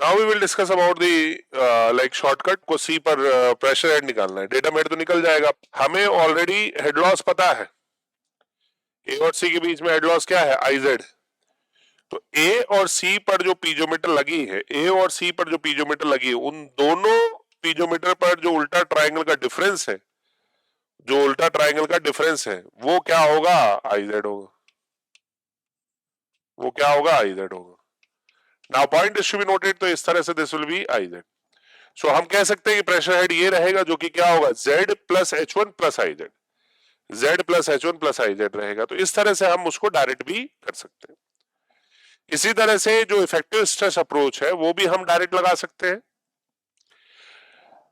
Now we will discuss about the like shortcut को सी पर प्रेशर हेड निकालना है। डेटा हेड तो निकल जाएगा, हमें ऑलरेडी हेड लॉस पता है, ए और सी के बीच में हेड लॉस क्या है, आईजेड। तो ए और सी पर जो पीजोमीटर लगी है, ए और सी पर जो पीजोमीटर लगी है, उन दोनों पीजोमीटर पर जो उल्टा ट्रायंगल का डिफरेंस है, जो उल्टा ट्रायंगल का डिफरेंस है वो क्या होगा, आईजेड होगा। वो क्या होगा, आईजेड होगा। Now point is to be noted, तो इस तरह से this will be IZ. So हम कह सकते हैं कि प्रेशर हेड ये रहेगा जो कि क्या होगा, Z plus H1 plus IZ, Z plus H1 plus IZ रहेगा। तो इस तरह से हम उसको डायरेक्ट भी कर सकते हैं। इसी तरह से जो इफेक्टिव स्ट्रेस अप्रोच है वो भी हम डायरेक्ट लगा सकते हैं।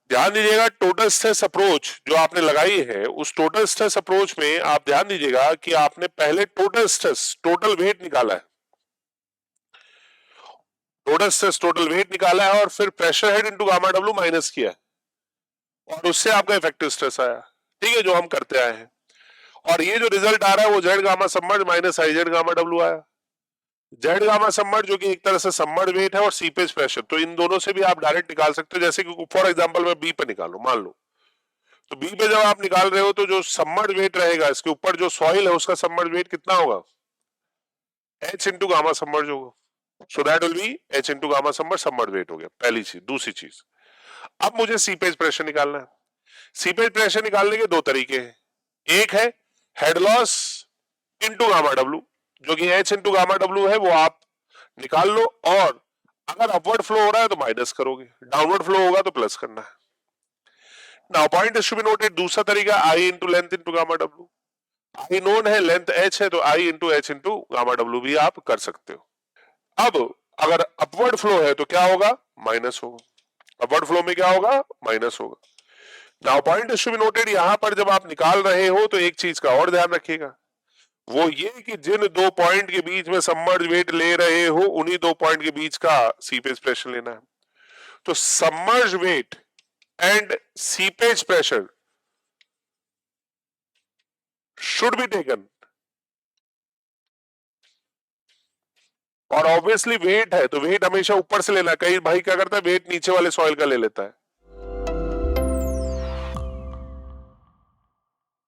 ध्यान दीजिएगा, टोटल स्ट्रेस अप्रोच जो आपने लगाई है, उस टोटल स्ट्रेस अप्रोच में आप ध्यान दीजिएगा कि आपने पहले टोटल स्ट्रेस, टोटल वेट निकाला है, टोटल स्ट्रेस टोटल वेट निकाला है, और फिर pressure head into gamma W minus किया है, और उससे आपका इफेक्टिव स्ट्रेस आया। ठीक है, जो हम करते आए हैं। और ये जो रिजल्ट आ रहा है वो Z gamma submerge minus I Z gamma W आया। जेड गामा सबमर्ज जो कि एक तरह से सबमर्ज वेट है, और सीपेज प्रेशर, तो इन दोनों से भी आप डायरेक्ट निकाल सकते हो। जैसे कि फॉर एग्जांपल मैं बी पे निकालू, मान लो, तो बी पे जब आप निकाल रहे हो तो जो सबमर्ज वेट रहेगा, इसके ऊपर जो सॉइल है उसका सबमर्ज वेट कितना होगा, एच इंटू गामा सबमर्ज होगा। So that will be H into gamma submerge weight हो गया, पहली चीज। दूसरी चीज, अब मुझे सीपेज प्रेशर निकालना है। सीपेज प्रेशर निकालने के दो तरीके हैं, एक है head loss into gamma W, जो कि एच इंटू गामा डब्ल्यू है, वो आप निकाल लो, और अगर अपवर्ड फ्लो हो रहा है तो माइनस करोगे, डाउनवर्ड फ्लो होगा तो प्लस करना है। Now point is to be noted, दूसरा तरीका I into length into gamma W. I known है, लेंथ एच है, तो I into H into gamma W भी आप कर सकते हो। अब अगर अपवर्ड फ्लो है तो क्या होगा, माइनस होगा। अपवर्ड फ्लो में क्या होगा, माइनस होगा। Now point is to be noted, यहां पर जब आप निकाल रहे हो तो एक चीज का और ध्यान रखिएगा, वो ये कि जिन दो पॉइंट के बीच में सबमर्ज वेट ले रहे हो, उन्हीं दो पॉइंट के बीच का सीपेज प्रेशर लेना है। तो submerge weight and seepage pressure should be taken, और ऑब्वियसली वेट है तो वेट हमेशा ऊपर से लेना। कई भाई क्या करता है, वेट नीचे वाले सॉइल का ले लेता है,